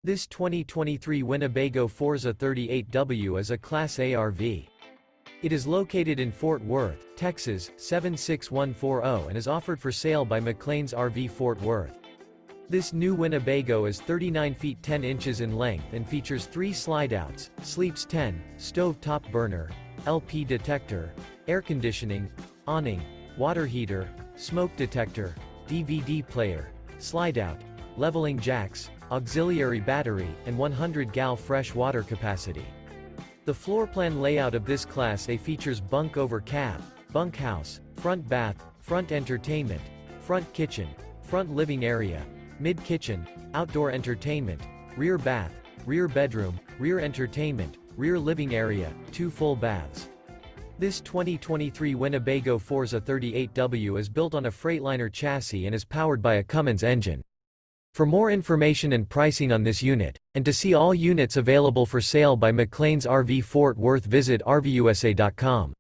This 2023 Winnebago Forza 38W is a Class A RV. It is located in Fort Worth, Texas, 76140 and is offered for sale by McClain's RV Fort Worth. This new Winnebago is 39 feet 10 inches in length and features 3 slideouts, sleeps 10, stove top burner, LP detector, air conditioning, awning, water heater, smoke detector, DVD player, slideout, leveling jacks, auxiliary battery, and 100 gal fresh water capacity. The floor plan layout of this Class A features bunk over cab, bunkhouse, front bath, front entertainment, front kitchen, front living area, mid-kitchen, outdoor entertainment, rear bath, rear bedroom, rear entertainment, rear living area, 2 full baths. This 2023 Winnebago Forza 38W is built on a Freightliner chassis and is powered by a Cummins engine. For more information and pricing on this unit, and to see all units available for sale by McClain's RV Fort Worth, visit RVUSA.com.